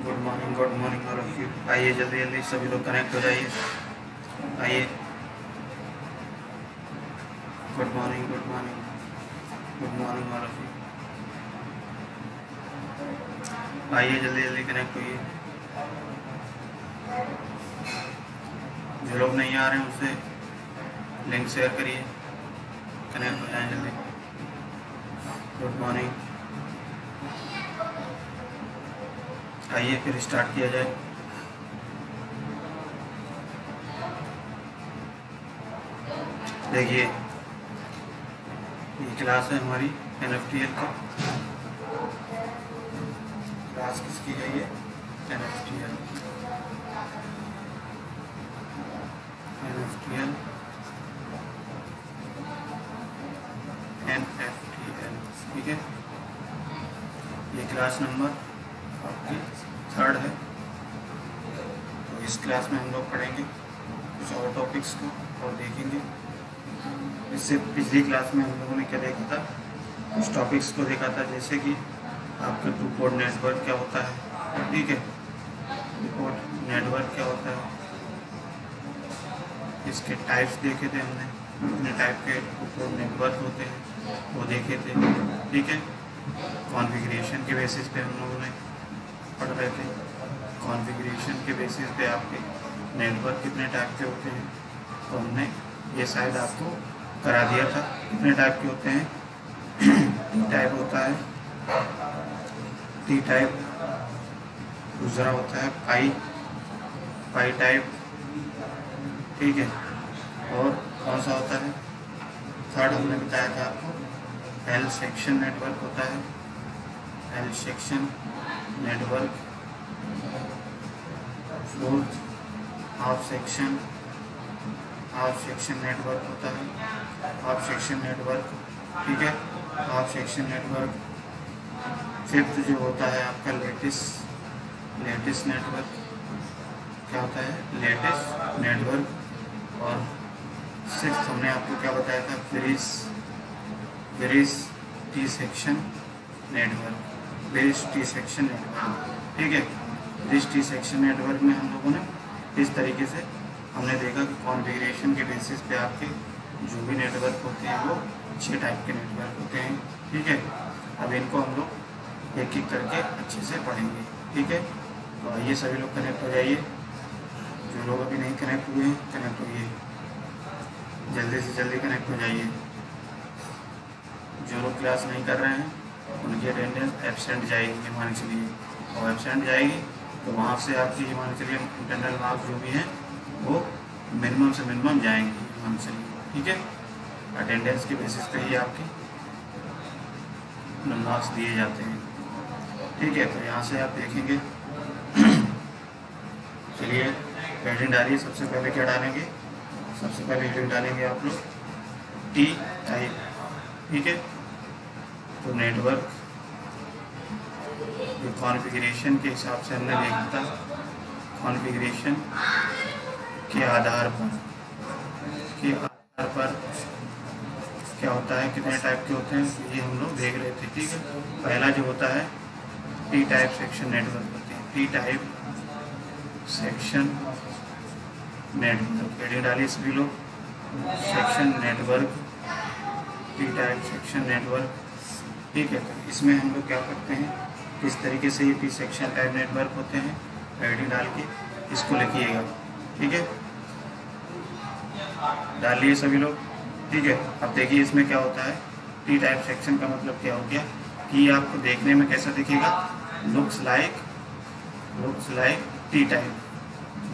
Good morning और आइए जल्दी जल्दी सभी लोग कनेक्ट हो जाइए। आइए, good morning good morning good morning और आइए जल्दी जल्दी कनेक्ट होइए। जो लोग नहीं आ रहे हैं उससे लिंक शेयर करिए, कनेक्ट हो जाए जल्दी। गुड मॉर्निंग, आइए फिर स्टार्ट किया जाए। देखिए ये क्लास है हमारी NFTL का। क्लास किसकी है ये? NFTL ठीक है। ये क्लास नंबर आपकी 3rd है। तो इस क्लास में हम लोग पढ़ेंगे कुछ और टॉपिक्स को और देखेंगे। इससे पिछली क्लास में हम लोगों ने क्या देखा था, कुछ टॉपिक्स को देखा था, जैसे कि आपके टू पोर्ट नेटवर्क क्या होता है, ठीक है, टू पोर्ट नेटवर्क क्या होता है, इसके टाइप्स देखे थे हमने, कितने टाइप के टू पोर्ट नेटवर्क होते हैं वो देखे थे, ठीक है। कॉन्फ़िगरेशन के बेसिस पे हम लोगों ने पढ़ रहे थे, कॉन्फ़िगरेशन के बेसिस पे आपके नेटवर्क कितने टाइप के होते हैं, तो हमने ये शायद आपको करा दिया था। कितने टाइप के होते हैं? टी टाइप होता है, टी टाइप, दूसरा होता है पाई टाइप, ठीक है, और कौन सा होता है? 3rd हमने बताया था आपको एल सेक्शन नेटवर्क होता है, L section network. 4th half section network होता है, हाफ सेक्शन नेटवर्क, ठीक है, हाफ सेक्शन नेटवर्क। 5th जो होता है आपका लेटिस नेटवर्क, क्या होता है? Lattice network. और 6th हमने आपको क्या बताया था? Various T section network, various T section network, ठीक है। वेरिस टी सेक्शन नेटवर्क में हम लोगों ने इस तरीके से हमने देखा कि कॉन्फ़िगरेशन के बेसिस पे आपके जो भी नेटवर्क होते हैं वो 6 टाइप के नेटवर्क होते हैं, ठीक है। अब इनको हम लोग एक एक करके अच्छे से पढ़ेंगे, ठीक है। तो आइए सभी लोग कनेक्ट हो जाइए। जो लोग अभी नहीं कनेक्ट हुए हैं कनेक्ट होइए, जल्दी से जल्दी कनेक्ट हो जाइए। जो लोग क्लास नहीं कर रहे हैं उनकी अटेंडेंस एब्सेंट जाएगी मान चलिए, और एब्सेंट जाएगी तो वहाँ से आपकी मान चलिए इंटरनल मार्क्स जो भी हैं वो मिनिमम से मिनिमम जाएंगे मान चलिए, ठीक है। अटेंडेंस के बेसिस पे ही आपके मार्क्स दिए जाते हैं, ठीक है। तो यहाँ से आप देखेंगे, चलिए हेडिंग डालिए। सबसे पहले क्या डालेंगे? सबसे पहले हेडिंग डालेंगे आप लोग टी टाइप, ठीक है। तो नेटवर्क जो कॉन्फ़िगरेशन के हिसाब से हमने देखा था, कॉन्फ़िगरेशन के आधार पर क्या होता है, कितने टाइप के होते हैं, ये हम लोग देख रहे थे, ठीक है। पहला जो होता है टी टाइप सेक्शन नेटवर्क होते हैं, T type section network. Heading डालिए सभी लोग, section network, T type section network, ठीक है। तो इसमें हम लोग क्या करते हैं, किस तरीके से ये टी सेक्शन टाइप नेटवर्क होते हैं, हेडिंग डाल के इसको लिखिएगा, ठीक है। डालिए सभी लोग, ठीक है। अब देखिए इसमें क्या होता है, टी टाइप सेक्शन का मतलब क्या हो गया कि आपको देखने में कैसा दिखेगा, looks like T type,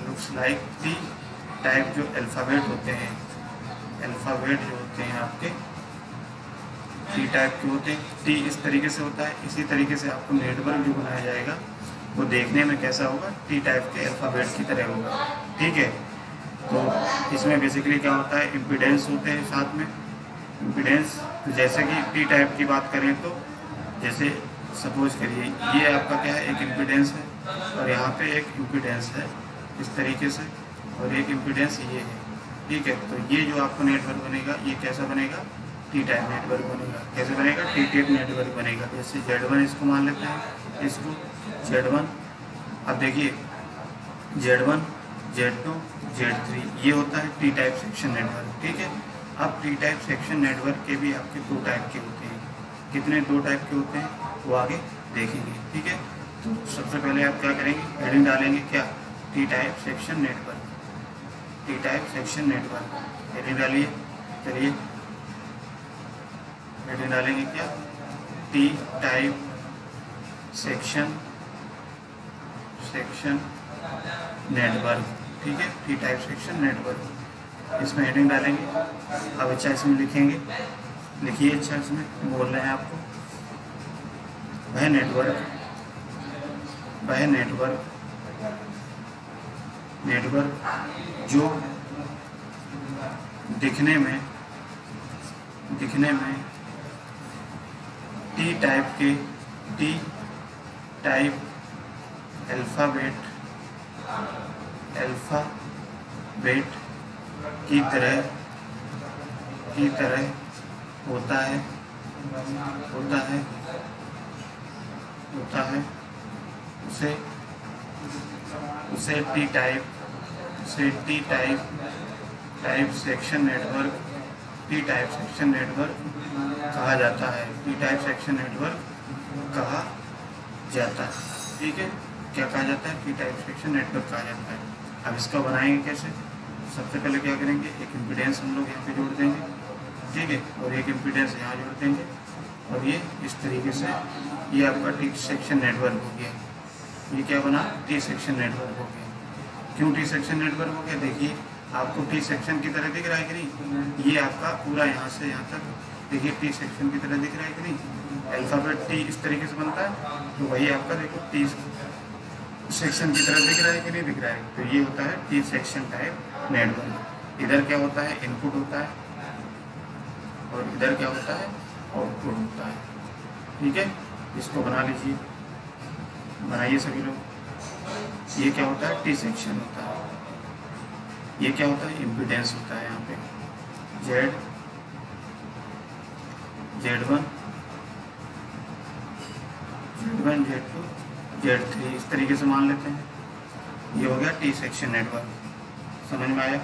looks like T type. जो अल्फ़ाबेट होते हैं, अल्फ़ाबेट जो होते हैं आपके टी टाइप के होते हैं, टी इस तरीके से होता है, इसी तरीके से आपको नेटवर्क जो बनाया जाएगा वो देखने में कैसा होगा, टी टाइप के अल्फ़ाबेट की तरह होगा, ठीक है। तो इसमें बेसिकली क्या होता है, इम्पीडेंस होते हैं साथ में, इम्पीडेंस। तो जैसे कि टी टाइप की बात करें तो जैसे सपोज करिए ये आपका क्या है, एक इम्पीडेंस है और यहाँ पे एक इम्पीडेंस है इस तरीके से, और एक इम्पीडेंस ये है, ठीक है। तो ये जो आपका नेटवर्क बनेगा ये कैसा बनेगा, टी टाइप नेटवर्क बनेगा। कैसे बनेगा? टी टाइप नेटवर्क बनेगा। जैसे Z1 इसको मान लेते हैं, इसको Z1 अब देखिए Z1, Z2, Z3 ये होता है टी टाइप सेक्शन नेटवर्क, ठीक है। अब टी टाइप सेक्शन नेटवर्क के भी आपके दो टाइप के होते हैं। कितने? दो टाइप के होते हैं, वो आगे देखेंगे, ठीक है। तो सबसे पहले आप क्या करेंगे, हेडिंग डालेंगे क्या, T type section network, T type section network, heading डालिए। चलिए हेडिंग डालेंगे क्या, टी टाइप सेक्शन नेटवर्क, ठीक है, टी टाइप सेक्शन नेटवर्क। इसमें हेडिंग डालेंगे। अब अच्छा इसमें लिखेंगे, लिखिए अच्छा, इसमें बोल रहे हैं आपको, वह नेटवर्क जो दिखने में टी टाइप अल्फाबेट की तरह होता है उसे टी टाइप सेक्शन नेटवर्क कहा जाता है, टी टाइप सेक्शन नेटवर्क कहा जाता है, ठीक है। क्या कहा जाता है, टी टाइप सेक्शन नेटवर्क कहा जाता है। अब इसका बनाएंगे कैसे, सबसे पहले क्या करेंगे, एक इम्पीडेंस हम लोग यहाँ पे जोड़ देंगे, ठीक है, और एक इम्पीडेंस यहाँ जोड़ देंगे, और ये इस तरीके से ये आपका टी सेक्शन नेटवर्क हो गया। ये क्या बना, टी सेक्शन नेटवर्क हो गया। क्यों टी सेक्शन नेटवर्क हो गया, देखिए आपको टी सेक्शन की तरह दिख रहा है कि नहीं, ये आपका पूरा यहाँ से यहाँ तक देखिए टी सेक्शन की तरह दिख रहा है कि नहीं, अल्फाबेट टी इस तरीके से बनता है, तो वही आपका देखो टी सेक्शन की तरह दिख रहा है कि नहीं दिख रहा है, तो ये होता है टी सेक्शन टाइप नेटवर्क। इधर क्या होता है, इनपुट होता है, और इधर क्या होता है, आउटपुट होता है, ठीक है। इसको बना लीजिए, बनाइए सभी लोग। ये क्या होता है, टी सेक्शन होता है। ये क्या होता है, इम्पीडेंस होता है। यहाँ पे Z1, Z2, Z3 इस तरीके से मान लेते हैं। ये हो गया टी सेक्शन नेटवर्क, समझ में आया,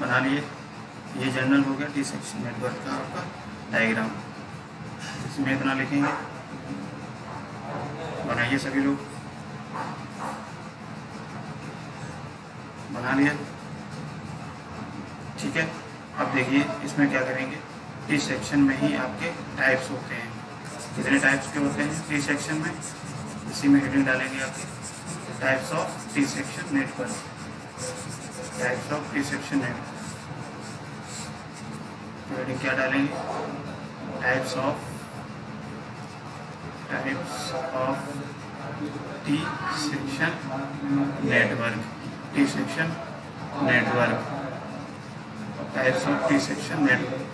बना लिए। ये जनरल हो गया टी सेक्शन नेटवर्क का आपका डायग्राम। इसमें इतना लिखेंगे, बनाइए सभी लोग, बना लिया, ठीक है। अब देखिए इसमें क्या करेंगे, टी सेक्शन में ही आपके टाइप्स होते हैं। कितने टाइप्स के होते हैं टी सेक्शन में, इसी में हेडिंग डालेंगे आपके, types of T section network, types of T section network. तो हेडिंग क्या डालेंगे, types of T section network, T section network, types of T section network.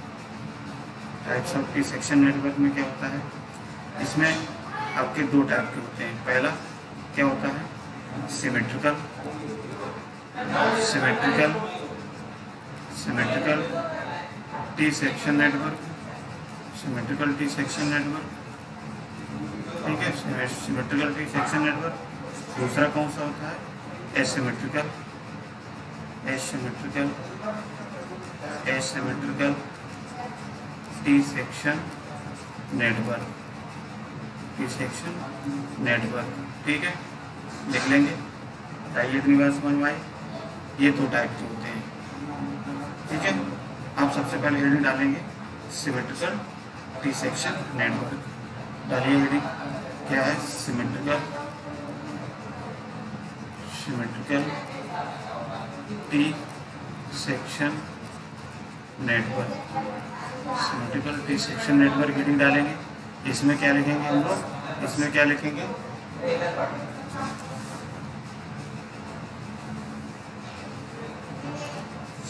Types of T section network में क्या होता है, इसमें आपके दो टाइप के होते हैं। पहला क्या होता है, symmetrical T section network, symmetrical T section network, ठीक है, सिमेट्रिकल टी सेक्शन नेटवर्क। दूसरा कौन सा होता है, asymmetrical T section network, T section network, ठीक है, लिख लेंगे। बताइए इतनी बात समझ में आई। ये दो टाइप के होते हैं, ठीक है। आप सबसे पहले हेडिंग डालेंगे सिमेट्रिकल टी सेक्शन नेटवर्क, डालिए हेडिंग क्या है, symmetrical T section network, symmetrical T section network heading डालेंगे। इसमें क्या लिखेंगे हम लोग, इसमें क्या लिखेंगे,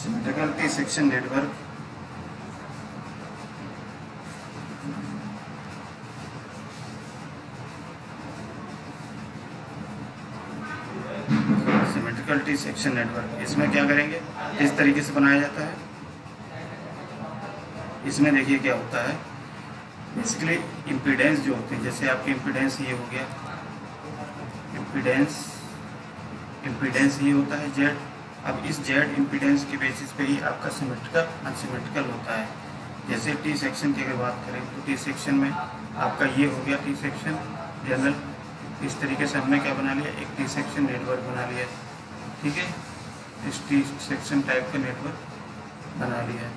symmetrical T section network, symmetrical T section network. इसमें क्या करेंगे, इस तरीके से बनाया जाता है। इसमें देखिए क्या होता है, बेसिकली इम्पीडेंस जो होती है, जैसे आपकी इम्पीडेंस ये हो गया, इम्पीडेंस ये होता है जेड। अब इस जेड इम्पीडेंस के बेसिस पे ही आपका सिमेट्रिकल अनसिमेट्रिकल होता है। जैसे टी सेक्शन की अगर बात करें तो टी सेक्शन में आपका ये हो गया टी सेक्शन जनरल। इस तरीके से हमने क्या बना लिया, एक टी सेक्शन नेटवर्क बना लिया, ठीक है, इस टी सेक्शन टाइप का नेटवर्क बना लिया है।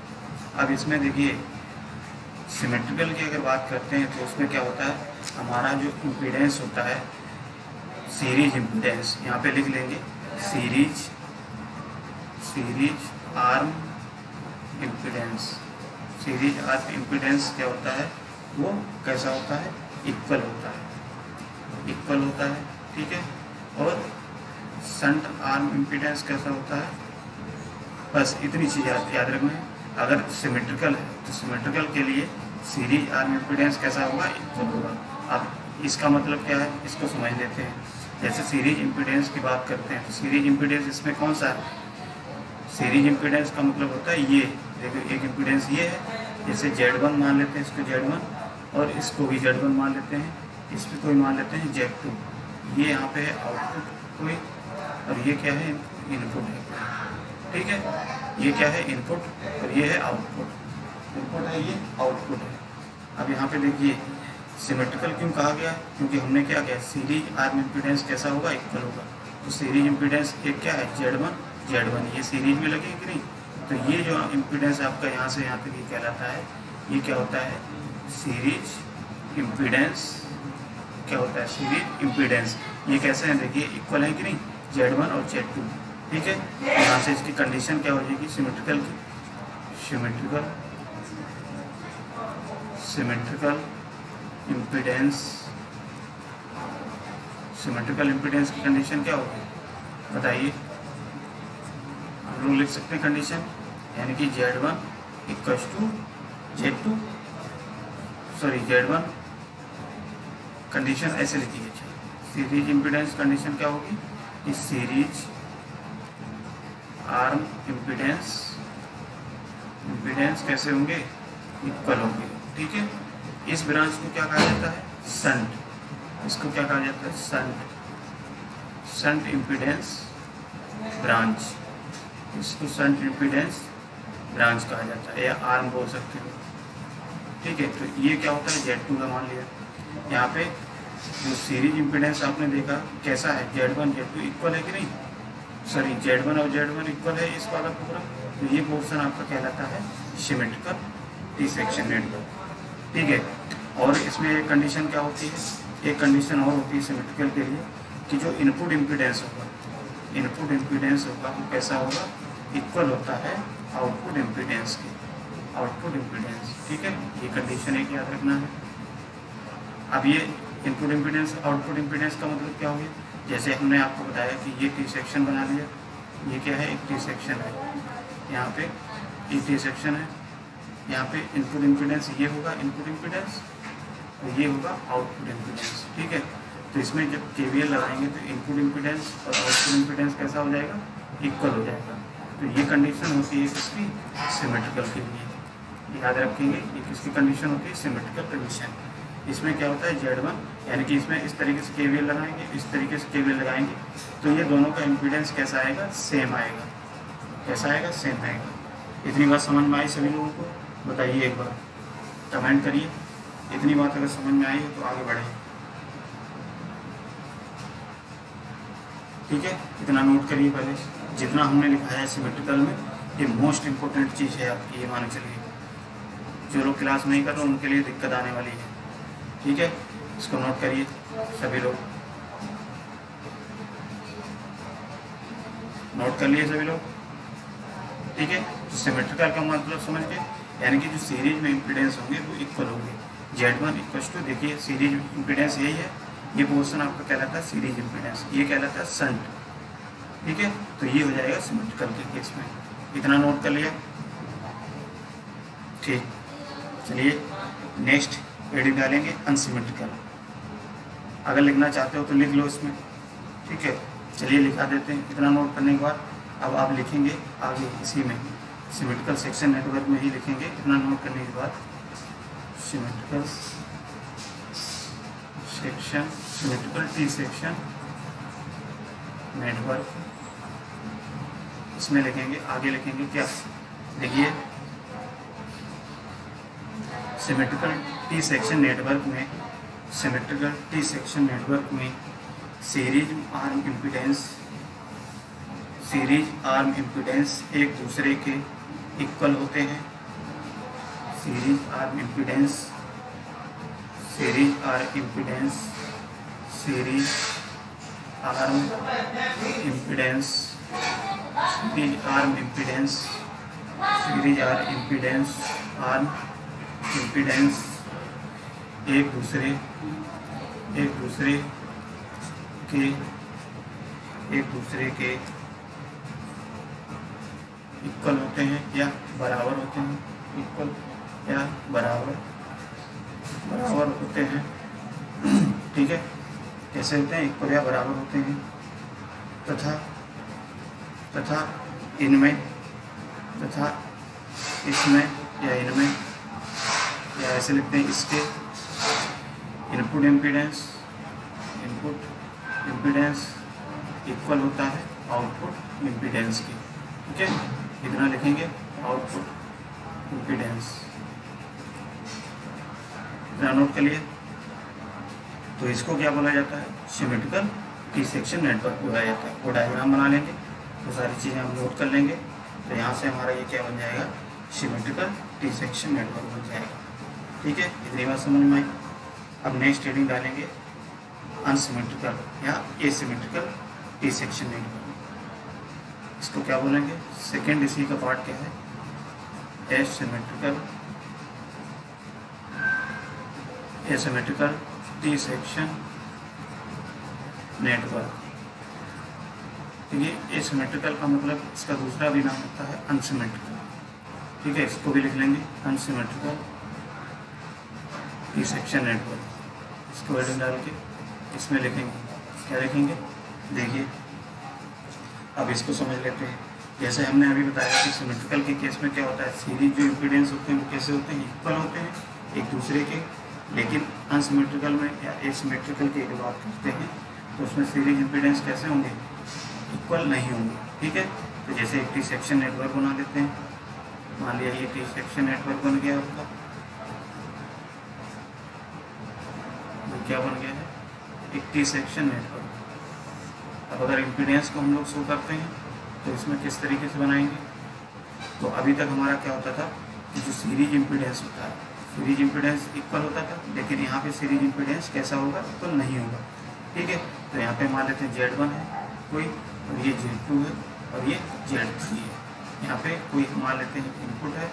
अब इसमें देखिए सिमेट्रिकल की अगर बात करते हैं तो उसमें क्या होता है, हमारा जो इम्पीडेंस होता है सीरीज इम्पीडेंस, यहाँ पे लिख लेंगे series arm impedance. Series arm impedance क्या होता है, वो कैसा होता है, इक्वल होता है, ठीक है। और शंट आर्म इम्पीडेंस कैसा होता है, बस इतनी चीज़ याद रखना है। अगर सिमेट्रिकल है तो सिमेट्रिकल के लिए सीरीज आर्म इम्पीडेंस कैसा होगा, इक्वल होगा। अब इसका मतलब क्या है, इसको समझ लेते हैं। जैसे सीरीज इम्पीडेंस की बात करते हैं तो सीरीज इम्पीडेंस इसमें कौन सा है, सीरीज इम्पीडेंस का मतलब होता है ये, देखो एक इम्पीडेंस ये है, जैसे Z1 मान लेते हैं इसको Z1 और इसको भी Z1 मान लेते हैं, इस पर कोई मान लेते हैं Z2। ये यहाँ पे है आउटपुट कोई, और ये क्या है, इनपुट है, ठीक है। ये क्या है, इनपुट, और ये है आउटपुट। इनपुट है, ये आउटपुट है। अब यहाँ पे देखिए सिमेट्रिकल क्यों कहा गया, क्योंकि हमने क्या किया, सीरीज आर्म इम्पीडेंस कैसा होगा, इक्वल होगा। तो सीरीज इम्पीडेंस एक क्या है, Z1, ये सीरीज में लगे कि नहीं, तो ये जो इम्पीडेंस आपका यहाँ से यहाँ तक ये कहलाता है, ये क्या होता है, सीरीज इम्पीडेंस। क्या होता है, सीरीज इम्पीडेंस। ये कैसे हैं, देखिए इक्वल है कि नहीं, Z1 और Z2, ठीक है। यहाँ से इसकी कंडीशन क्या हो जाएगी, सिमेट्रिकल की, सिमेट्रिकल इम्पीडेंस की कंडीशन क्या होगी, बताइए। हम लोग लिख सकते हैं कंडीशन, यानी कि Z1 equals to Z2, Z1 condition ऐसे लिखिए। सीरीज इम्पीडेंस कंडीशन क्या होगी, इस सीरीज आर्म इम्पीडेंस कैसे होंगे, इक्वल होंगे, ठीक है। इस ब्रांच को क्या कहा जाता है, शंट। इसको क्या कहा जाता है, शंट इम्पीडेंस ब्रांच। इसको शंट इम्पीडेंस ब्रांच कहा जाता है, या आर्म बोल सकते हो, ठीक है। तो ये क्या होता है, Z2 का मान लिया। यहाँ पे जो सीरीज इम्पीडेंस आपने देखा कैसा है, Z1 Z2 इक्वल है कि नहीं, Z1 और Z1 इक्वल है इस वाला पूरा, तो ये पोर्शन आपका कहलाता है सिमेट्रिकल टी सेक्शन नेटवर्क, ठीक है। और इसमें एक कंडीशन क्या होती है, एक कंडीशन और होती है सिमेट्रिकल के लिए, कि जो इनपुट इम्पीडेंस होगा वो कैसा होगा, इक्वल होता है आउटपुट इम्पीडेंस के, ठीक है। ये कंडीशन एक याद रखना है। अब ये इनपुट इम्पीडेंस आउटपुट इम्पीडेंस का मतलब क्या हो गया, जैसे हमने आपको बताया कि ये टी सेक्शन बना लिया, ये क्या है, एक टी सेक्शन है, यहाँ पे ये टी सेक्शन है, यहाँ पे इनपुट इम्पीडेंस ये होगा इनपुट इम्पीडेंस, और ये होगा आउटपुट इम्पीडेंस, ठीक है। तो इसमें जब KVL लगाएंगे तो इनपुट इम्पीडेंस और आउटपुट इम्पीडेंस कैसा हो जाएगा, इक्वल हो जाएगा। तो ये कंडीशन होती है किसकी, सिमेट्रिकल के लिए, याद रखेंगे। ये किसकी कंडीशन होती है, सिमेट्रिकल कंडीशन। इसमें क्या होता है, Z1, यानी कि इसमें इस तरीके से KVL लगाएंगे, इस तरीके से KVL लगाएंगे, तो ये दोनों का इम्पीडेंस कैसा आएगा, सेम आएगा। कैसा आएगा, सेम आएगा। इतनी बात समझ में आई सभी लोगों को, बताइए एक बार, कमेंट करिए। इतनी बात अगर समझ में आई हो तो आगे बढ़े, ठीक है। इतना नोट करिए पहले, जितना हमने लिखा है सिमेट्रिकल में, ये मोस्ट इम्पोर्टेंट चीज़ है आपकी, ये मान चलिए। जो लोग क्लास नहीं कर रहे उनके लिए दिक्कत आने वाली है, ठीक है। इसको नोट करिए सभी लोग, नोट कर लिए सभी लोग, ठीक है। तो सिमेट्रिकल का मतलब समझ के, यानी कि जो सीरीज में इम्पीडेंस होंगे वो इक्वल होंगे। Z1 इक्वल टू, देखिए सीरीज इम्पीडेंस यही है, ये पोर्शन आपका कहलाता है सीरीज इम्पीडेंस, ये कहलाता है शंट, ठीक है। तो ये हो जाएगा सिमेट्रिकल के केस में। इतना नोट कर लिया, ठीक। चलिए नेक्स्ट हेडिंग डालेंगे अनसिमेट्रिकल। अगर लिखना चाहते हो तो लिख लो इसमें, ठीक है। चलिए लिखा देते हैं। इतना नोट करने के बाद अब आप लिखेंगे आगे इसी में, सिमेट्रिकल सेक्शन नेटवर्क में ही लिखेंगे। इतना नोट करने के बाद सिमेट्रिकल टी सेक्शन नेटवर्क, इसमें लिखेंगे, आगे लिखेंगे क्या, देखिए सिमेट्रिकल टी सेक्शन नेटवर्क में, सिमेट्रिकल टी सेक्शन नेटवर्क में सीरीज आर्म इम्पीडेंस एक दूसरे के इक्वल होते हैं। सीरीज आर्म इम्पीडेंस एक दूसरे के इक्वल होते हैं या बराबर होते हैं, इक्वल या बराबर होते हैं। ठीक है, कैसे होते हैं, इक्वल या बराबर होते हैं, तथा इसमें या इनमें, या ऐसे लिखते हैं, इसके इनपुट इम्पीडेंस इक्वल होता है आउटपुट इम्पीडेंस की। ठीक है, इतना लिखेंगे, आउटपुट इम्पीडेंस, इतना नोट कर लिए। तो इसको क्या बोला जाता है, सिमेट्रिकल टी सेक्शन नेटवर्क बोला जाता है। वो डायग्राम बना लेंगे, वो सारी चीज़ें हम नोट कर लेंगे। तो यहाँ से हमारा ये क्या बन जाएगा, सिमेट्रिकल टी सेक्शन नेटवर्क बन जाएगा। ठीक है, इतनी बात समझ में आई। अब नेक्स्ट हेडिंग डालेंगे अनसिमेट्रिकल या एसिमेट्रिकल टी सेक्शन नेटवर्क। इसको क्या बोलेंगे, सेकेंड इसी का पार्ट क्या है, एसिमेट्रिकल टी सेक्शन नेटवर्क। ठीक है, एसिमेट्रिकल का मतलब इसका दूसरा भी नाम होता है अनसिमेट्रिकल। ठीक है, इसको भी लिख लेंगे, अनसिमेट्रिकल टी सेक्शन नेटवर्क। इसको हेडिंग डाल के इसमें लिखेंगे, क्या लिखेंगे, देखिए अब इसको समझ लेते हैं। जैसे हमने अभी बताया कि सिमेट्रिकल के केस में क्या होता है, सीरीज जो इम्पीडेंस होते हैं वो कैसे होते हैं, इक्वल होते हैं एक दूसरे के। लेकिन अनसिमेट्रिकल में या एसिमेट्रिकल की एक बात करते हैं तो उसमें सीरीज इम्पीडेंस कैसे होंगे, इक्वल नहीं होंगे। ठीक है, तो जैसे एक टी सेक्शन नेटवर्क बना देते हैं, मान लिया ये टी सेक्शन नेटवर्क बन गया आपका, क्या बन गया है, एक टी सेक्शन नेटवर्क। अब अगर इम्पीडेंस को हम लोग शो करते हैं तो इसमें किस तरीके से बनाएंगे, तो अभी तक हमारा क्या होता था कि जो सीरीज इम्पीडेंस होता है, सीरीज इम्पीडेंस इक्वल होता था, लेकिन यहाँ पे सीरीज इम्पीडेंस कैसा होगा, इक्वल नहीं होगा। ठीक है, तो यहाँ पे मान लेते हैं Z1 है कोई, और ये Z2 है, और ये Z3 है। यहाँ पे कोई मान लेते हैं इनपुट है,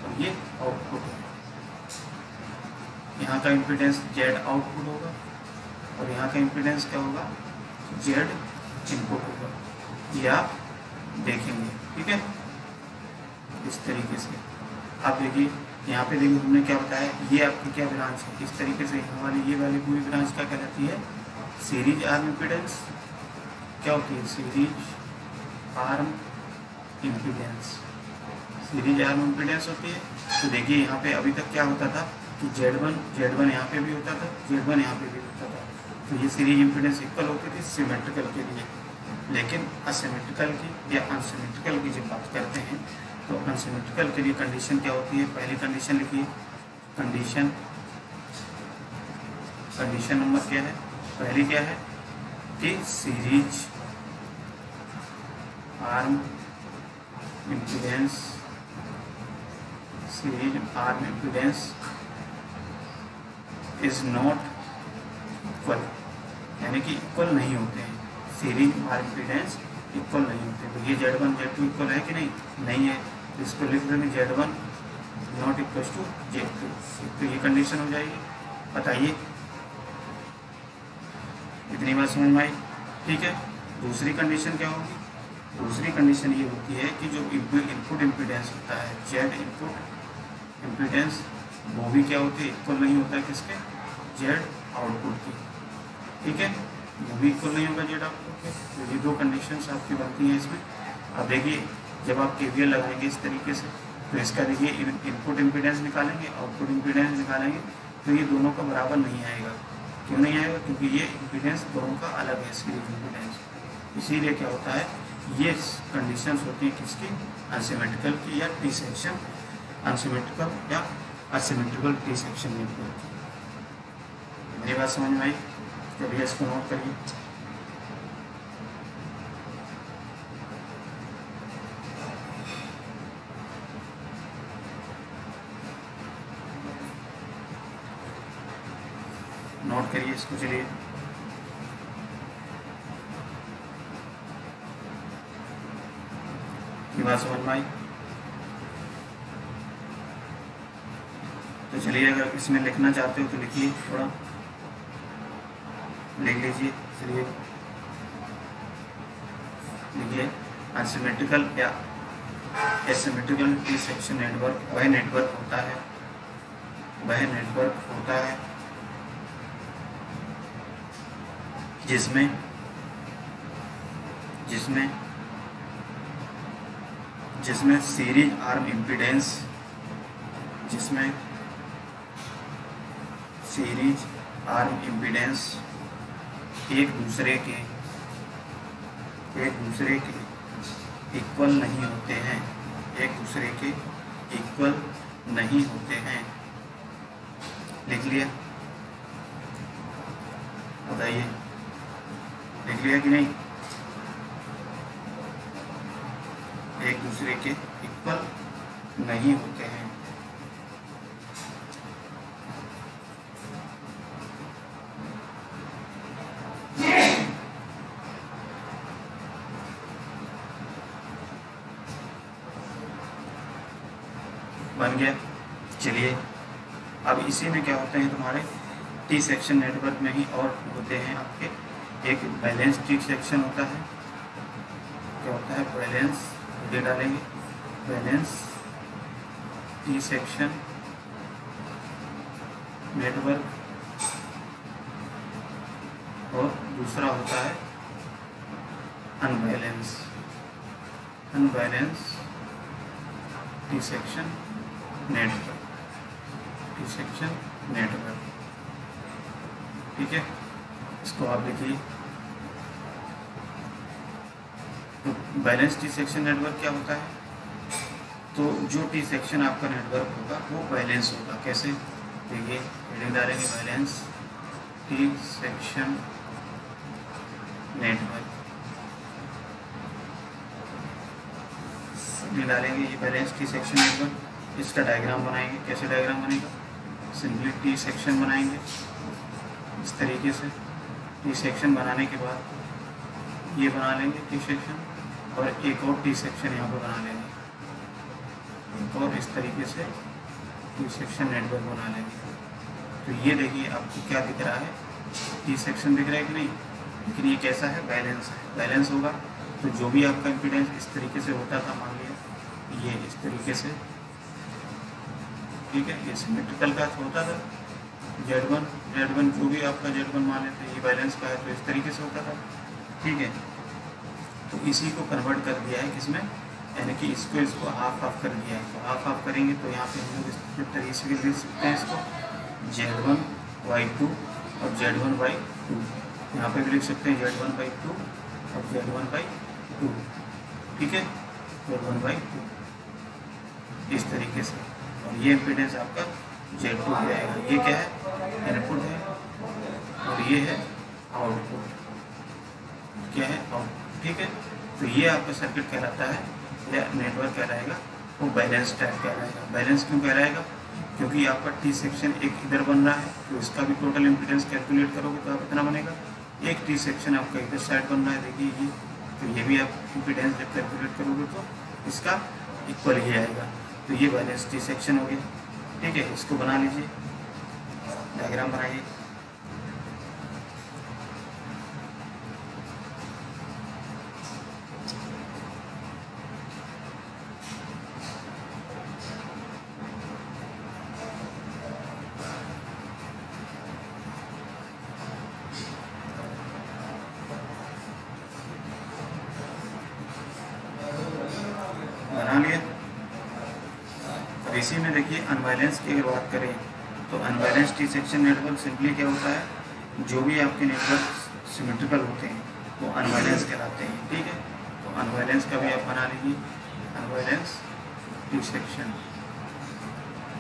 और ये आउटपुट है। यहाँ का इम्पीडेंस Z आउटपुट होगा और यहाँ का इम्पीडेंस क्या होगा, Z इनपुट होगा। ये आप देखेंगे। ठीक है, इस तरीके से। अब देखिए यहाँ पे देखिए हमने क्या बताया, ये आपकी क्या ब्रांच है, इस तरीके से हमारी ये वाली पूरी ब्रांच क्या कहलाती है, सीरीज आर्म इम्पीडेंस। क्या होती है, series arm impedance, series arm impedance होती है। तो देखिए यहाँ पे अभी तक क्या होता था कि Z1 यहाँ पे भी होता था, Z1 यहाँ पे भी होता था। तो ये सीरीज इम्पीडेंस इक्वल होती थी सिमेट्रिकल के लिए। लेकिन असिमेट्रिकल की या अनसिमेट्रिकल की जब बात करते हैं तो अनसिमेट्रिकल के लिए कंडीशन क्या होती है, पहली कंडीशन लिखिए, कंडीशन नंबर क्या है, पहली क्या है कि series arm impedance is not equal, यानी कि इक्वल नहीं होते हैं, सीरीज आर्म इम्पीडेंस इक्वल नहीं होते। तो ये Z1 Z2 इक्वल है कि नहीं है, तो इसको लिख देंगे Z1 not equal to Z2। तो ये कंडीशन हो जाएगी। बताइए, इतनी बात समझ में आई। ठीक है, दूसरी कंडीशन क्या होगी, दूसरी कंडीशन ये होती है कि जो इनपुट इम्पीडेंस होता है, Z इनपुट इम्पीडेंस, वो भी क्या होती है, इक्वल नहीं होता है किसके, Z आउटपुट की। ठीक है, वो भी इक्वल नहीं होगा Z आउटपुट के। तो ये दो कंडीशंस आपकी बनती हैं इसमें। अब देखिए जब आप KVL लगाएंगे इस तरीके से, तो इसका देखिए इनपुट इम्पीडेंस निकालेंगे, आउटपुट इम्पीडेंस निकालेंगे, तो ये दोनों का बराबर नहीं आएगा। क्यों नहीं आएगा? क्योंकि ये इम्पीडेंस दोनों का अलग है, सीरीज इम्पीडेंस। इसीलिए क्या होता है, ये कंडीशंस होती हैं किसकी, अनसिमेट्रिकल की या टी सेक्शन अनसिमेट्रिकल या असिमेट्रिकल टी सेक्शन नेटवर्क की। मेरी बात समझ में आई? चलिए इसको नोट करिए। नोट करिए इसको। चलिए ये बात समझ में आई? तो चलिए अगर इसमें लिखना चाहते हो तो लिखिए, थोड़ा लिख लीजिए। चलिए लिखिए, अनसिमेट्रिकल या एसिमेट्रिकल टी सेक्शन नेटवर्क वह नेटवर्क होता है जिसमें सीरीज आर्म इम्पीडेंस एक दूसरे के इक्वल नहीं होते हैं। लिख लिया? बताइए, लिख लिया कि नहीं? एक दूसरे के इक्वल नहीं होते हैं। बन गया? चलिए अब इसी में क्या होते हैं तुम्हारे टी सेक्शन नेटवर्क में ही और होते हैं आपके, एक बैलेंस टी सेक्शन होता है। क्या होता है? बैलेंस, ये डालेंगे बैलेंस टी सेक्शन नेटवर्क, और दूसरा होता है अनबैलेंस टी सेक्शन नेटवर्क। ठीक है, इसको आप लिखिए। तो बैलेंस टी सेक्शन नेटवर्क क्या होता है? तो जो टी सेक्शन आपका नेटवर्क होगा वो बैलेंस होगा। कैसे? देखिए हेडिंग डालेंगे, बैलेंस टी सेक्शन नेटवर्क डालेंगे। ये बैलेंस टी सेक्शन नेटवर्क, इसका डायग्राम बनाएंगे। कैसे डायग्राम बनेगा? सिंपली टी सेक्शन बनाएंगे इस तरीके से। टी सेक्शन बनाने के बाद ये बना लेंगे टी सेक्शन, और एक और टी सेक्शन यहाँ पर बना लेंगे, और इस तरीके से टी सेक्शन नेटवर्क बना लेंगे। तो ये देखिए आपको क्या दिख रहा है, टी सेक्शन दिख रहा है कि नहीं? लेकिन ये कैसा है? बैलेंस है। बैलेंस होगा तो जो भी आपका इम्पीडेंस इस तरीके से होता था, मान लिया ये इस तरीके से, ठीक है, ये सिमेट्रिकल का होता था। Z1 जो भी आपका Z1 मान लेते हैं, ये बैलेंस का है तो इस तरीके से होता था। ठीक है, तो इसी को कन्वर्ट कर दिया है किसमें, यानी कि इसको हाफ कर दिया है। तो हाफ करेंगे तो यहाँ पे हम लोग इस तरीके से लिख सकते हैं इसको Z1/2 और Z1/2। यहाँ पे भी लिख सकते हैं Z1/2 और Z1/2। ठीक है, Z1/2 इस तरीके से। और ये इम्पीडेंस आपका Z2 भी आएगा। ये क्या है? इनपुट है, और ये है आउटपुट। क्या है? आउटपुट। ठीक है, तो ये आपका सर्किट कहलाता है या नेटवर्क कहलाएगा, वो बैलेंस टाइप कहलाएगा। बैलेंस क्यों कहलाएगा? क्योंकि आपका टी सेक्शन एक इधर बन रहा है, तो इसका भी टोटल इम्पीडेंस कैलकुलेट करोगे तो आप इतना बनेगा। एक टी सेक्शन आपका इधर साइड बन रहा है, देखिए ये, तो ये भी आप इम्पीडेंस जब कैलकुलेट करोगे तो इसका इक्वल ही आएगा। तो ये बैलेंस टी सेक्शन हो गया। ठीक है, इसको बना लीजिए, डायग्राम बनाइए। बना लिया। और इसी में देखिए अनबैलेंस की अगर बात करें तो unbalance T section network simply क्या होता है, जो भी आपके नेटवर्क सिमेट्रिकल होते हैं वो अनबैलेंस कहलाते हैं। ठीक है, तो अनबैलेंस का भी आप बना लीजिए, unbalance T section.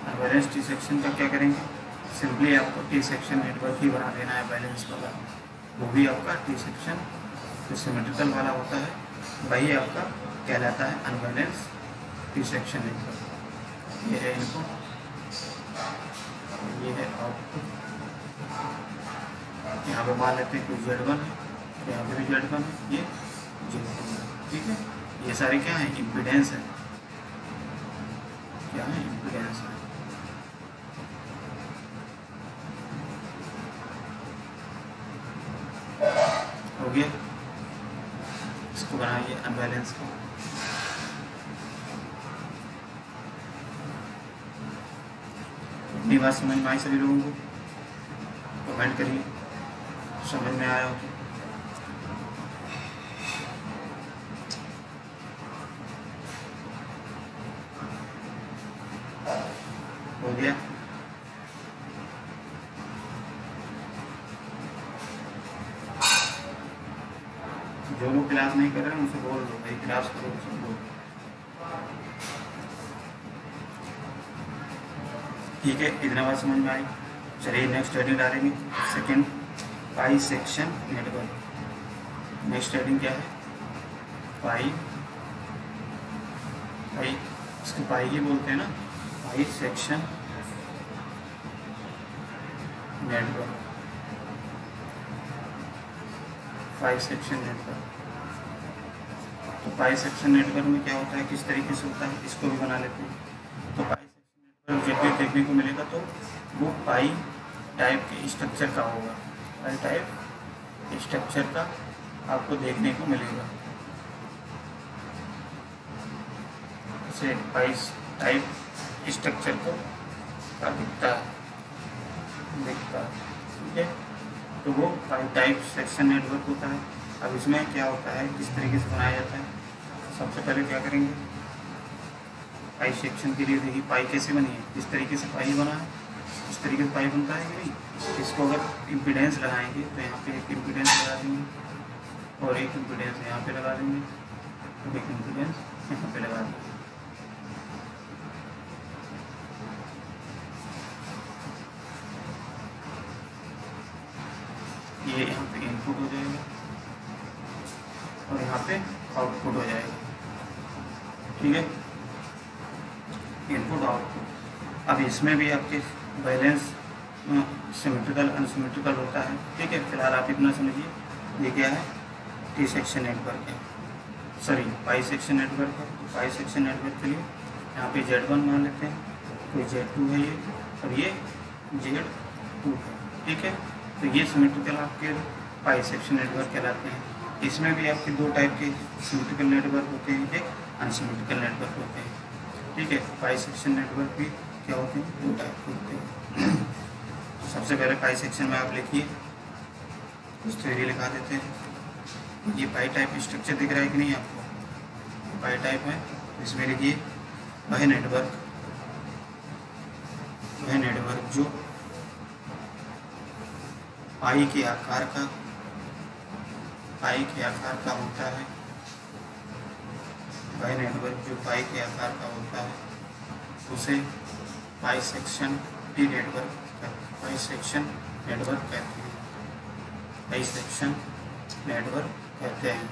Unbalance T section का क्या करेंगे, सिंपली आपको टी सेक्शन नेटवर्क ही बना देना है बैलेंस वाला, वो भी आपका टी सेक्शन जो सिमेट्रिकल वाला होता है वही आपका कहलाता है अनबैलेंस टी सेक्शन नेटवर्क। ये है इनपुट, ये है आउटपुट। यहाँ पे मान लेते हैं कि Z1 है, तो यहाँ पे भी Z1 है, ये Z2 है। ठीक है, ये सारे क्या है, इम्पीडेंस है, क्या है, इम्पीडेंस है। हो गया, इसको बनाइए अनबैलेंस को। इतनी बात समझ में आई सभी लोगों को? कमेंट करिए समझ में आया हो तो। हो गया, जो लोग क्लास नहीं कर रहे हैं उनसे बोल दो भाई क्लास करो, सब बोल। ठीक है, इतना बात समझ में आई। चलिए नेक्स्ट हेडिंग डालेंगे, सेकेंड पाई सेक्शन नेटवर्क। नेक्स्ट हेडिंग क्या है, पाई, पाई इसको पाई ही बोलते हैं ना, पाई सेक्शन नेटवर्क, पाई सेक्शन नेटवर्क। तो पाई सेक्शन नेटवर्क में क्या होता है, किस तरीके से होता है, इसको भी बना लेते हैं। तो पाई सेक्शन नेटवर्क जब भी देखने को मिलेगा तो वो पाई टाइप के स्ट्रक्चर का होगा, पाई टाइप स्ट्रक्चर का आपको देखने को मिलेगा। जैसे पाई टाइप स्ट्रक्चर को का दिखता है, ठीक है, तो वो पाई टाइप सेक्शन नेटवर्क होता है। अब इसमें क्या होता है, किस तरीके से बनाया जाता है, सबसे पहले क्या करेंगे, पाई सेक्शन के लिए देखिए पाई कैसे बनी है, इस तरीके से पाई बना है, इस तरीके से पाई बनता है कि नहीं। इसको अगर इम्पीडेंस लगाएंगे तो यहाँ पे एक इम्पीडेंस लगा देंगे और एक इम्पीडेंस यहाँ पे लगा देंगे, तो एक इम्पीडेंस यहाँ पे लगा देंगे। ये यहाँ पे इनपुट हो जाएगा और यहाँ पे आउटपुट हो जाएगा। ठीक है, इनपुट आउटपुट। अब इसमें भी आपके बैलेंस सिमेट्रिकल अनसिमेट्रिकल होता है। ठीक है, फिलहाल आप इतना समझिए, ये क्या है, टी सेक्शन नेटवर्क है, सॉरी पाई सेक्शन नेटवर्क है। तो पाई सेक्शन नेटवर्क के लिए यहाँ पे Z1 मान लेते हैं, कोई Z2 है ये, और ये Z2 है। ठीक है, तो ये सिमेट्रिकल आपके पाई सेक्शन नेटवर्क कहलाते हैं। इसमें भी आपके दो टाइप के सिमेट्रिकल नेटवर्क होते हैं, एक अनसिमेट्रिकल नेटवर्क होते हैं। ठीक है, पाई सेक्शन नेटवर्क भी क्या होते हैं, दो टाइप के होते हैं। तो सबसे पहले पाई सेक्शन में आप लिखिए, कुछ थ्योरी लिखा देते हैं। ये पाई टाइप स्ट्रक्चर दिख रहा है कि नहीं आपको, पाई टाइप है, इसमें लिखिए वह नेटवर्क जो पाई के आकार का होता है, वह नेटवर्क जो पाई के आकार का होता है उसे पाई सेक्शन नेटवर्क कहते हैं, पाई सेक्शन नेटवर्क कहते हैं,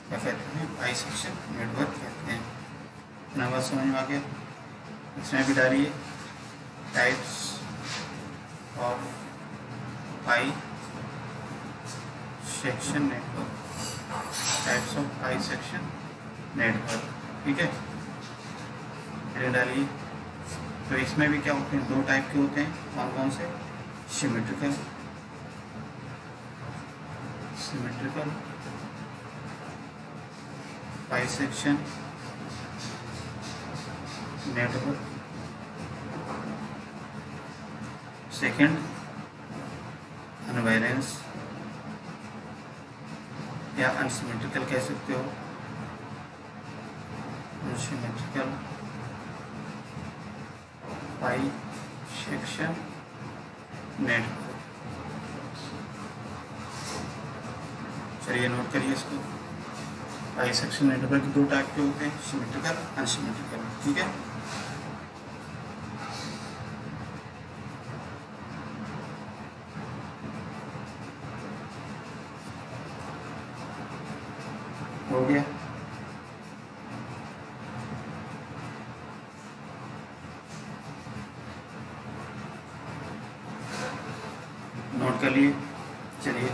क्या कहते हैं, पाई सेक्शन नेटवर्क कहते हैं। इतना बात समझ में आ गया। इसमें भी डालिए types of pi section network, types of pi section network. ठीक है, फिर डालिए। तो इसमें भी क्या होते हैं, दो टाइप के होते हैं, कौन कौन से, सिमेट्रिकल पाई सेक्शन नेटवर्क। सेकंड अनबैलेंस या अनसिमेट्रिकल कह सकते हो, अनसिमेट्रिकल पाई सेक्शन नेटवर्क। चलिए नोट करिए इसको। बाइसेक्शन नेटवर्क दो टाइप के होते हैं, सिमेट्रिकल, अनसिमेट्रिकल। ठीक है, हो गया। नोट कर लिए। चलिए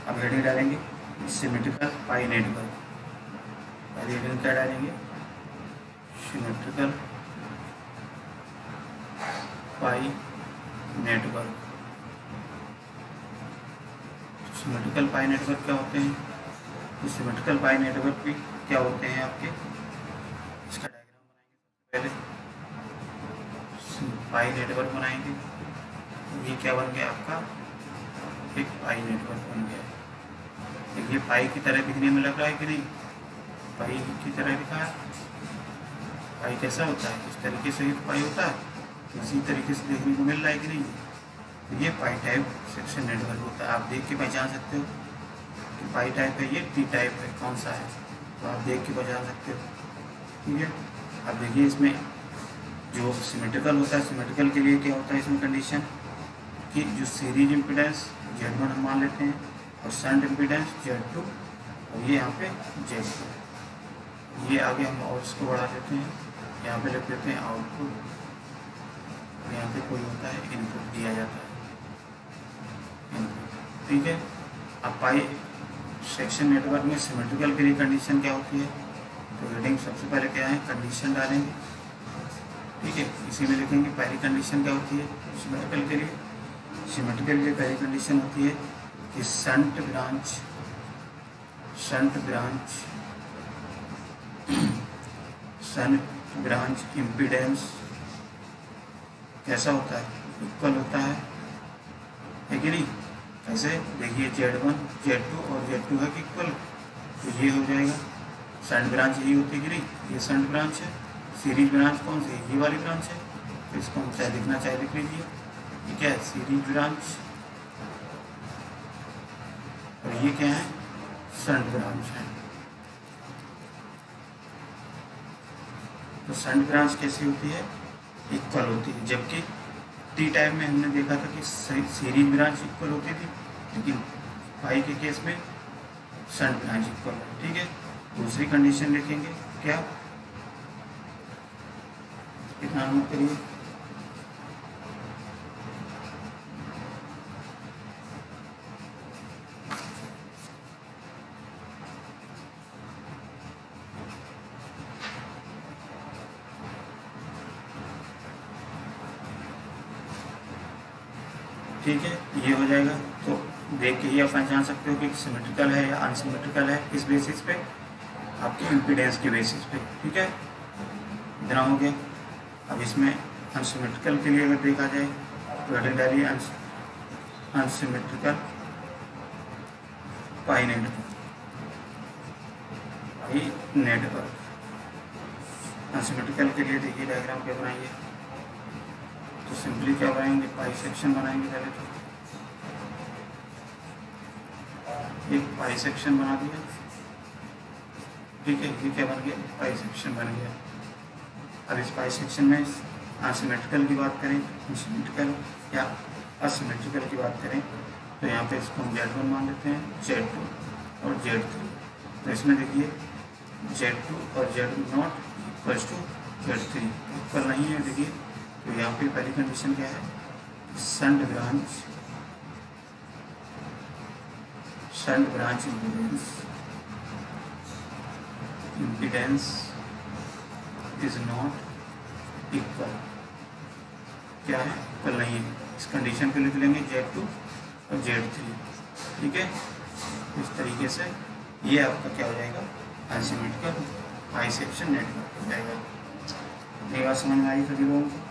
अब हेडिंग डालेंगे सिमेट्रिकल पाई नेटवर्क। पहले हेडिंग क्या डालेंगे, सिमेट्रिकल पाई नेटवर्क। सिमेट्रिकल पाई नेटवर्क क्या होते हैं, तो सिमेट्रिकल पाई नेटवर्क भी क्या होते हैं आपके, इसका डायग्राम बनाएंगे। पहले पाई नेटवर्क बनाएंगे, ये क्या बन गया आपका, एक पाई नेटवर्क बन गया। देखिए पाई की तरह दिखने में लग रहा है कि नहीं, पाई की तरह दिखा है। पाई कैसा होता है, इस तरीके से पाई होता है, इसी तरीके से देखने को मिल रहा है कि नहीं। तो ये पाई टाइप सेक्शन नेटवर्क होता है। आप देख के पहचान सकते हो कि पाई टाइप है, ये टी टाइप है, कौन सा है, तो आप देख के पहचान सकते हो। ठीक है, अब देखिए इसमें जो सिमेट्रिकल होता है, सिमेट्रिकल के लिए क्या होता है इसमें कंडीशन, कि जो सीरीज इम्पीडेंस Z1 हम मान लेते हैं और शंट इम्पीडेंस Z2 और ये यहाँ पे Z2। ये आगे हम और इसको बढ़ा देते हैं, यहाँ पे लिख देते हैं आउटपुट, और यहाँ पे कोई होता है इनपुट दिया जाता है, इनपुट। ठीक है, अब पाई सेक्शन नेटवर्क में सिमेट्रिकल के लिए कंडीशन क्या होती है, तो हेडिंग सबसे पहले क्या है, कंडीशन डालेंगे। ठीक है, इसी में लिखेंगे पहली कंडीशन क्या होती है सिमेट्रिकल के लिए। सिमेट्रिकल के लिए पहली कंडीशन होती है कि शंट ब्रांच इम्पीडेंस कैसा होता है, इक्वल होता है कि नहीं। कैसे, देखिए Z1 Z2 और Z2 है कि इक्वल, तो ये हो जाएगा। शंट ब्रांच यही होती है कि नहीं, ये शंट ब्रांच है। सीरीज ब्रांच कौन सी, ये वाली ब्रांच है, तो इसको हम चाहे लिखना चाहे लिख लीजिए। ये क्या है, सीरीज ब्रांच, और ये क्या है, शंट ब्रांच है। तो शंट ब्रांच कैसी होती है, इक्वल होती है, जबकि टी टाइप में हमने देखा था कि सीरीज ब्रांच इक्वल होती थी, लेकिन पाई के केस में शंट ब्रांच इक्वल है। ठीक है, दूसरी कंडीशन लिखेंगे क्या, कितना नोट करिए, ठीक है, ये हो जाएगा। तो देख के ही आप पहचान सकते हो कि सिमेट्रिकल है या अनसिमेट्रिकल है, किस बेसिस पे, आपके इम्पीडेंस के बेसिस पे। ठीक है, इतना हो गया। अब इसमें अनसिमेट्रिकल के लिए अगर देखा जाए तो हेडिंग डालिए अनसिमेट्रिकल पाई नेटवर्क। अनसिमेट्रिकल के लिए देखिए डायग्राम क्या बनाइए, तो सिंपली क्या बनाएंगे, पाई सेक्शन बनाएंगे। पहले तो एक पाई सेक्शन बना दिया। ठीक है, ये क्या बन गया, पाई सेक्शन बन गया। अब इस पाई सेक्शन में असिमेट्रिकल की बात करें, सिमेट्रिकल या असिमेट्रिकल की बात करें, तो यहाँ पे इसको हम Z1 मान लेते हैं, Z2 और Z3। तो इसमें देखिए Z2 और Z0 equals to Z3 equal नहीं है। देखिए तो यहाँ पे पहली कंडीशन क्या है, shunt branch impedance is not equal, क्या है, इक्वल नहीं है। इस कंडीशन को लिख लेंगे Z2 और Z3। ठीक है, इस तरीके से ये आपका क्या हो जाएगा, अनसिमेट्रिकल पाई सेक्शन नेटवर्क हो जाएगा। ये बात समझ में आई सभी लोगों को,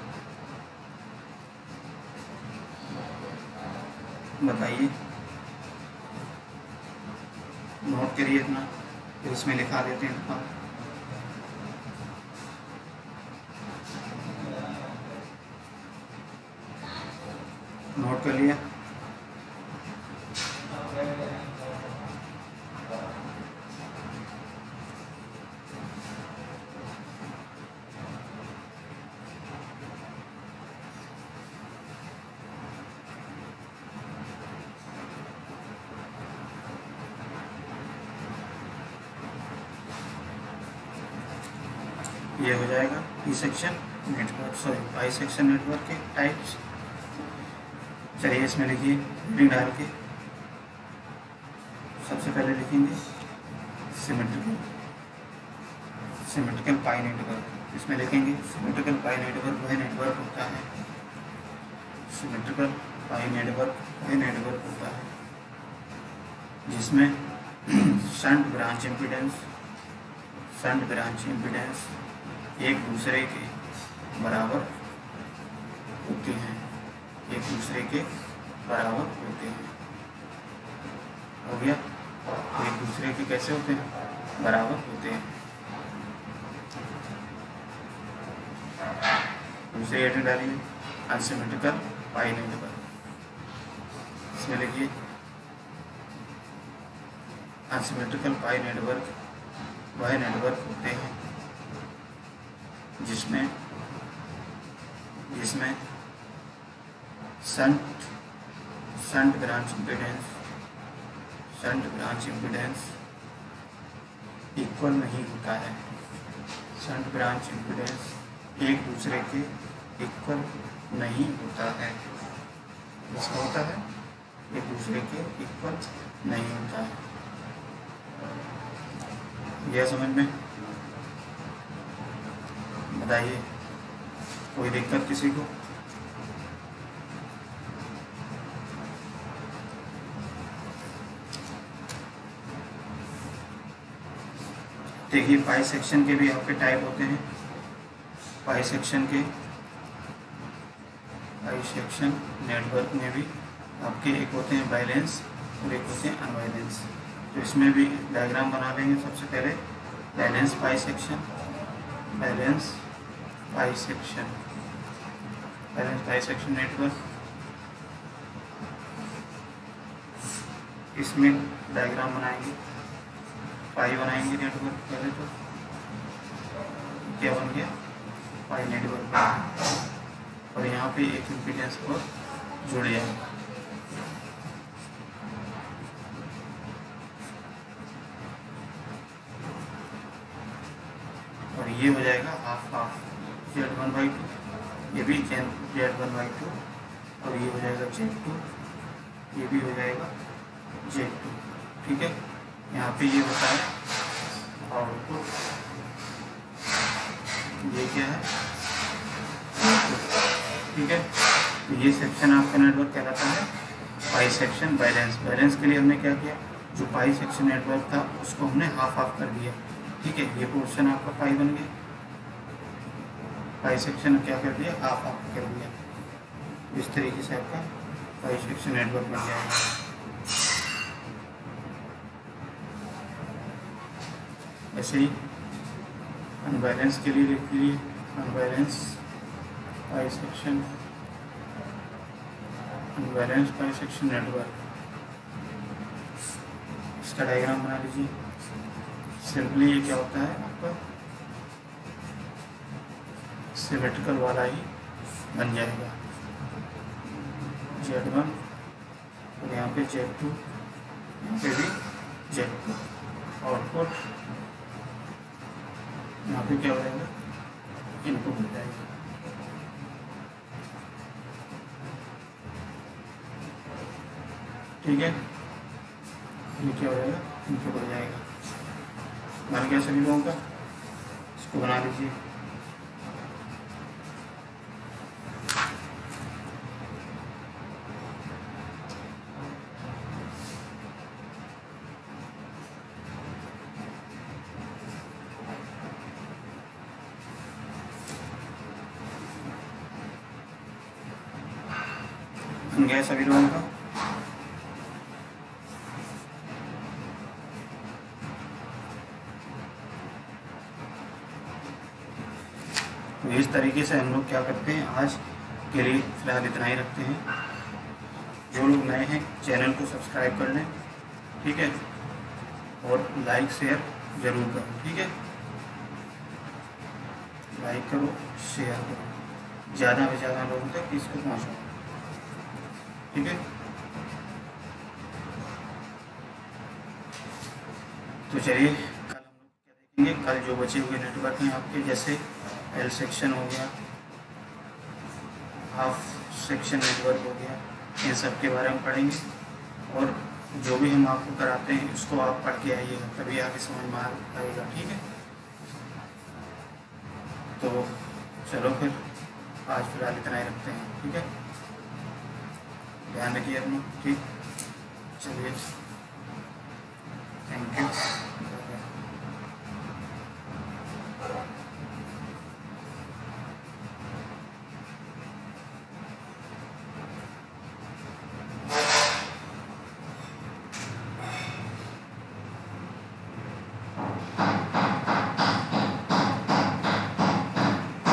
बताइए, नोट करिए इतना, फिर इसमें लिखा देते हैं इतना। नोट कर लिया। ये हो जाएगा पी सेक्शन नेटवर्क, सॉरी पाई सेक्शन नेटवर्क के टाइप्स। चलिए इसमें लिखिए हेडिंग डाल के सबसे पहले लिखेंगे सिमेट्रिकल पाई नेटवर्क। इसमें लिखेंगे सिमेट्रिकल पाई नेटवर्क वह नेटवर्क होता है, सिमेट्रिकल पाई नेटवर्क वह नेटवर्क होता है जिसमें शंट ब्रांच इम्पीडेंस एक दूसरे के बराबर होती हैं, एक दूसरे के बराबर होते हैं। हो गया, एक दूसरे के कैसे होते हैं, बराबर होते हैं। दूसरी हेडिंग डालिए अनसिमेट्रिकल पाई नेटवर्क। इसमें लिखिए अनसिमेट्रिकल पाई नेटवर्क वह नेटवर्क होते हैं जिसमें शंट ब्रांच इम्पीडेंस इक्वल नहीं होता है। शंट ब्रांच इम्पीडेंस एक दूसरे के इक्वल नहीं होता है। इसका होता है एक दूसरे के इक्वल नहीं होता है। यह समझ में? बताइए कोई दिक्कत किसी को? देखिए पाई सेक्शन के भी आपके टाइप होते हैं। पाई सेक्शन नेटवर्क में भी आपके एक होते हैं बैलेंस और एक होते हैं अनबैलेंस। तो इसमें भी डायग्राम बना लेंगे। सबसे पहले बैलेंस पाई सेक्शन नेटवर्क, इसमें डायग्राम बनाएंगे, पाई बनाएंगे नेटवर्क। पहले तो क्या बन गया, पाई नेटवर्क, और यहाँ पे एक इम्पीडेंस को जुड़ जाएगा। और ये हो जाएगा हाफ Z1/2, ये भी Z1/2, और ये हो जाएगा Z2, ये भी हो जाएगा Z2। ठीक है, यहाँ पे ये होता है आउटपुट, ये क्या है, ठीक है। तो ये सेक्शन आपका नेटवर्क कहलाता है पाई सेक्शन बैलेंस। बैलेंस के लिए हमने क्या किया, जो पाई सेक्शन नेटवर्क था उसको हमने हाफ कर दिया। ठीक है, ये पोर्शन आपका पाई बन गया, पाई सेक्शन क्या कर दिया, हाफ कर दिया। इस तरीके से आपका पाई सेक्शन नेटवर्क बन जाएगा। ऐसे ही अनबैलेंस के लिए लिख लीजिए, अनबैलेंस पाई सेक्शन नेटवर्क। इसका डायग्राम बना लीजिए। सिंपली ये क्या होता है आपका सिमेट्रिकल वाला ही बन जाएगा, Z1 और यहाँ पे Z2, यहाँ पे भी Z2। आउटपुट यहाँ पे क्या हो जाएगा, इनपुट हो जाएगा। ठीक है, ये क्या हो जाएगा, इनपुट हो जाएगा। बन गया सभी लोगों का, इसको बना लीजिए। बन गया सभी लोगों का। तो इस तरीके से हम लोग क्या करते हैं, आज के लिए फिलहाल इतना ही रखते हैं। जो लोग नए हैं चैनल को सब्सक्राइब कर लें, ठीक है, और लाइक शेयर जरूर करो। ठीक है, लाइक करो, शेयर करो, ज़्यादा से ज़्यादा लोगों तक इसको पहुँचाओ। ठीक है, तो चलिए कल हम लोग क्या देखेंगे, कल जो बचे हुए नेटवर्क हैं आपके, जैसे एल सेक्शन हो गया, हाफ सेक्शन नेटवर्क हो गया, ये सब के बारे में पढ़ेंगे। और जो भी हम आपको कराते हैं उसको आप पढ़ के आइएगा, तभी आगे समझ में आएगा। ठीक है, तो चलो फिर आज फिलहाल इतना ही रखते हैं। ठीक है, ध्यान रखिए अपना। ठीक, चलिए।